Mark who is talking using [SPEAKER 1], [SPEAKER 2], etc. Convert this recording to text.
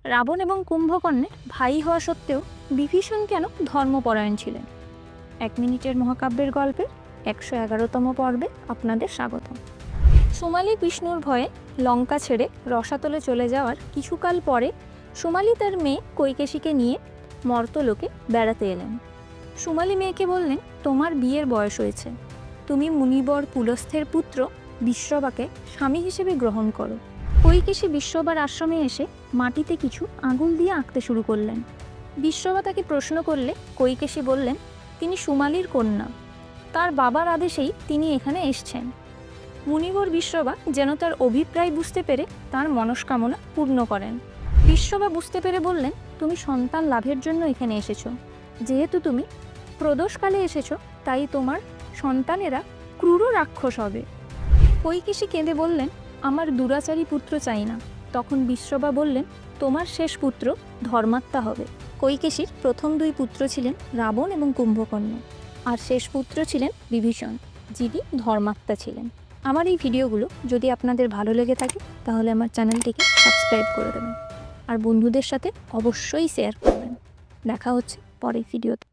[SPEAKER 1] রাবণ এবং কুম্ভকর্ণের ভাই হওয়া সত্ত্বেও বিভীষণ কেন ধর্মপরায়ণ ছিলেন? 1 মিনিটের মহাকাব্যের গল্পের 111তম পর্বে আপনাদের স্বাগত। সুমালি বিষ্ণুর ভয়ে লঙ্কা ছেড়ে রসাতলে চলে যাওয়ার কিছুকাল পরে সুমালি তার মেয়ে কৈকেশীকে নিয়ে মর্তলোকে বেড়াতে এলেন। সুমালি মেয়েকে বললেন, তোমার বিয়ের বয়স হয়েছে, তুমি মুনিবর পুলস্থের পুত্র বিশ্ববাকে স্বামী হিসেবে গ্রহণ করো। কৈকেশী বিশ্ববার আশ্রমে এসে মাটিতে কিছু আঙুল দিয়ে আঁকতে শুরু করলেন। বিশ্ববা তাকে প্রশ্ন করলে কৈকেশী বললেন, তিনি সুমালির কন্যা, তার বাবার আদেশেই তিনি এখানে এসছেন। মুনিবর বিশ্ববা যেন তার অভিপ্রায় বুঝতে পেরে তার মনস্কামনা পূর্ণ করেন। বিশ্ববা বুঝতে পেরে বললেন, তুমি সন্তান লাভের জন্য এখানে এসেছো। যেহেতু তুমি প্রদোষকালে এসেছো, তাই তোমার সন্তানেরা ক্রূর রাক্ষস হবে। কৈকেশী কেঁদে বললেন, আমার দুরাচারী পুত্র চাই না। তখন বিশ্ববা বললেন, তোমার শেষ পুত্র ধর্মাত্মা হবে। কৈকেশীর প্রথম 2 পুত্র ছিলেন রাবণ এবং কুম্ভকর্ণ, আর শেষ পুত্র ছিলেন বিভীষণ, যিনি ধর্মাত্মা ছিলেন। আমার এই ভিডিওগুলো যদি আপনাদের ভালো লেগে থাকে তাহলে আমার চ্যানেলটিকে সাবস্ক্রাইব করে দেবেন আর বন্ধুদের সাথে অবশ্যই শেয়ার করবেন। দেখা হচ্ছে পরের ভিডিওতে।